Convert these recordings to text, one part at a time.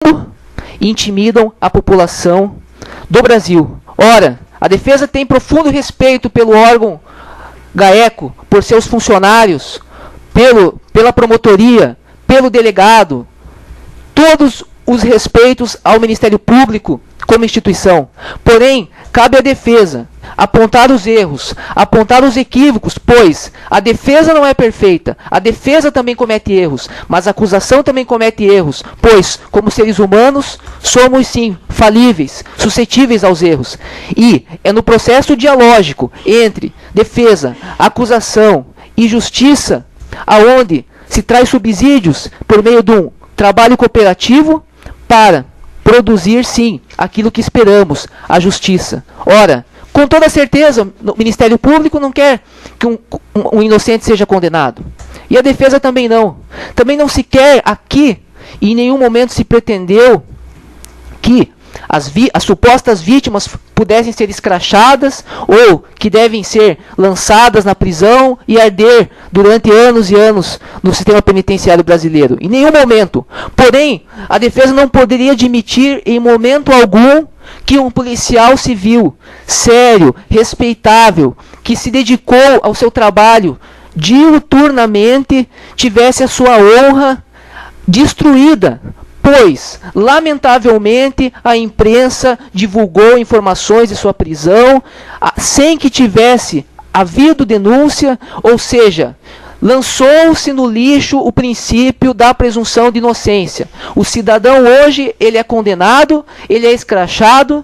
e intimidam a população do Brasil. Ora, a defesa tem profundo respeito pelo órgão GAECO, por seus funcionários, pela promotoria, pelo delegado, todos os respeitos ao Ministério Público como instituição. Porém, cabe à defesa apontar os erros, apontar os equívocos, pois a defesa não é perfeita, a defesa também comete erros, mas a acusação também comete erros, pois, como seres humanos, somos sim falíveis, suscetíveis aos erros. E é no processo dialógico entre defesa, acusação e justiça, aonde se traz subsídios por meio de um trabalho cooperativo para produzir, sim, aquilo que esperamos, a justiça. Ora, com toda certeza, o Ministério Público não quer que um inocente seja condenado. E a defesa também não. Também não se quer aqui, e em nenhum momento se pretendeu que as supostas vítimas pudessem ser escrachadas ou que devem ser lançadas na prisão e arder durante anos e anos no sistema penitenciário brasileiro. Em nenhum momento. Porém, a defesa não poderia admitir em momento algum que um policial civil sério, respeitável, que se dedicou ao seu trabalho diuturnamente, tivesse a sua honra destruída. Pois, lamentavelmente, a imprensa divulgou informações de sua prisão sem que tivesse havido denúncia, ou seja, lançou-se no lixo o princípio da presunção de inocência. O cidadão hoje, ele é condenado, ele é escrachado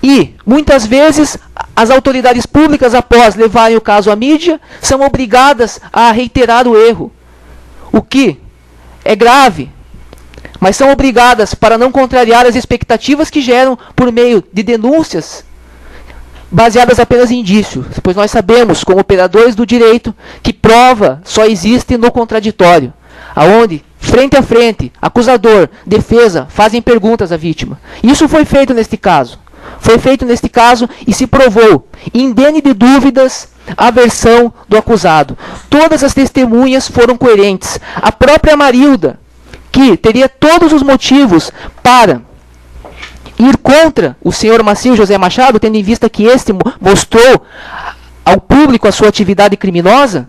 e, muitas vezes, as autoridades públicas, após levarem o caso à mídia, são obrigadas a reiterar o erro, o que é grave. Mas são obrigadas para não contrariar as expectativas que geram por meio de denúncias baseadas apenas em indícios, pois nós sabemos, como operadores do direito, que prova só existe no contraditório, aonde, frente a frente, acusador, defesa, fazem perguntas à vítima. Isso foi feito neste caso. Foi feito neste caso e se provou, indene de dúvidas, a versão do acusado. Todas as testemunhas foram coerentes. A própria Marilda, que teria todos os motivos para ir contra o senhor Macir José Machado, tendo em vista que este mostrou ao público a sua atividade criminosa,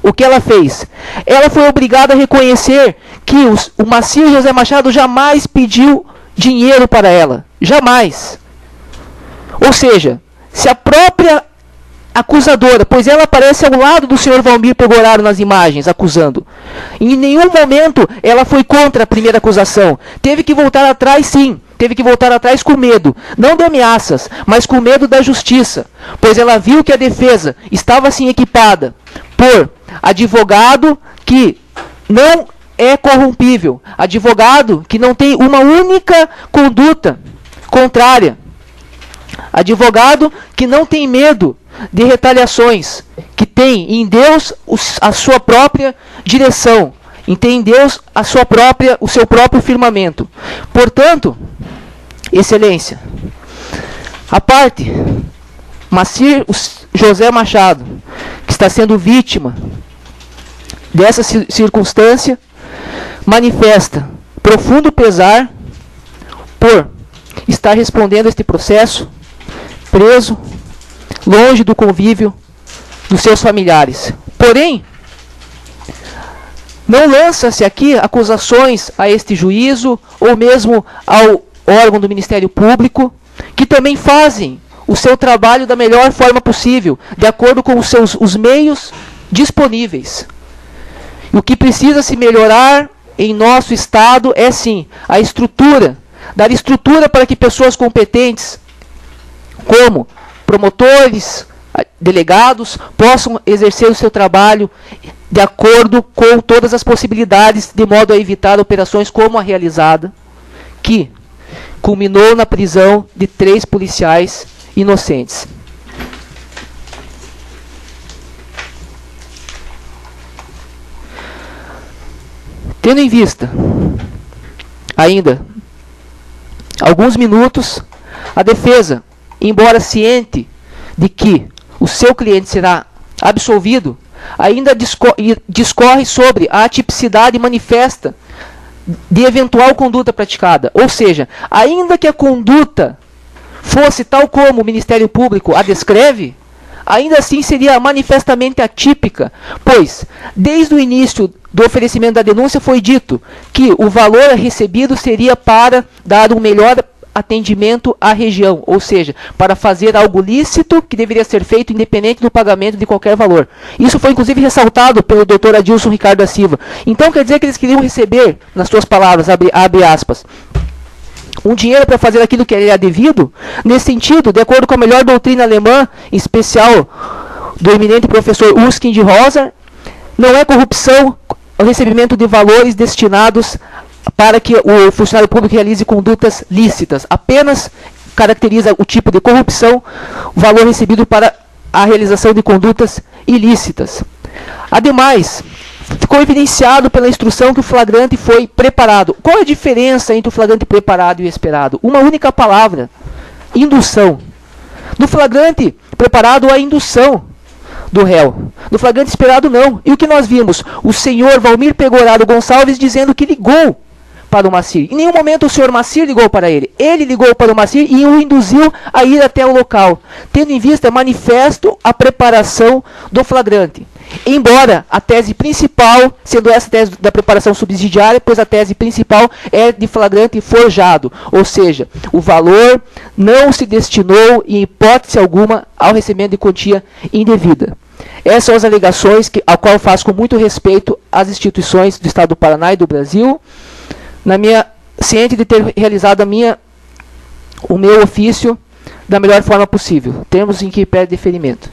o que ela fez? Ela foi obrigada a reconhecer que o Macir José Machado jamais pediu dinheiro para ela. Jamais. Ou seja, se a própria acusadora, pois ela aparece ao lado do senhor Valmir Pegoraro nas imagens, acusando. Em nenhum momento ela foi contra a primeira acusação. Teve que voltar atrás, sim. Teve que voltar atrás com medo. Não de ameaças, mas com medo da justiça. Pois ela viu que a defesa estava assim equipada por advogado que não é corrompível. Advogado que não tem uma única conduta contrária. Advogado que não tem medo de retaliações, que tem em Deus a sua própria direção, e tem em Deus o seu próprio firmamento. Portanto, excelência, a parte Macir José Machado, que está sendo vítima dessa circunstância, manifesta profundo pesar por estar respondendo a este processo preso, longe do convívio dos seus familiares. Porém, não lança-se aqui acusações a este juízo ou mesmo ao órgão do Ministério Público, que também fazem o seu trabalho da melhor forma possível, de acordo com os meios disponíveis. O que precisa se melhorar em nosso Estado é sim a estrutura, dar estrutura para que pessoas competentes, como promotores, delegados, possam exercer o seu trabalho de acordo com todas as possibilidades, de modo a evitar operações como a realizada, que culminou na prisão de 3 policiais inocentes. Tendo em vista ainda alguns minutos, a defesa, embora ciente de que o seu cliente será absolvido, ainda discorre sobre a atipicidade manifesta de eventual conduta praticada. Ou seja, ainda que a conduta fosse tal como o Ministério Público a descreve, ainda assim seria manifestamente atípica, pois, desde o início do oferecimento da denúncia foi dito que o valor recebido seria para dar um melhor atendimento à região, ou seja, para fazer algo lícito que deveria ser feito independente do pagamento de qualquer valor. Isso foi inclusive ressaltado pelo Dr. Adilson Ricardo da Silva. Então quer dizer que eles queriam receber, nas suas palavras, abre aspas, um dinheiro para fazer aquilo que era devido. Nesse sentido, de acordo com a melhor doutrina alemã, em especial do eminente professor Uskin de Rosa, não é corrupção o recebimento de valores destinados para que o funcionário público realize condutas lícitas. Apenas caracteriza o tipo de corrupção o valor recebido para a realização de condutas ilícitas. Ademais, ficou evidenciado pela instrução que o flagrante foi preparado. Qual é a diferença entre o flagrante preparado e o esperado? Uma única palavra: indução. No flagrante preparado, a indução do réu. No flagrante esperado, não. E o que nós vimos? O senhor Valmir Pegoraro Gonçalves dizendo que ligou para o Macir. Em nenhum momento o senhor Macir ligou para ele. Ele ligou para o Macir e o induziu a ir até o local, tendo em vista manifesto a preparação do flagrante. Embora a tese principal, sendo essa tese da preparação subsidiária, pois a tese principal é de flagrante forjado, ou seja, o valor não se destinou em hipótese alguma ao recebimento de quantia indevida. Essas são as alegações a qual faço com muito respeito às instituições do Estado do Paraná e do Brasil, ciente de ter realizado o meu ofício da melhor forma possível, termos em que pede deferimento.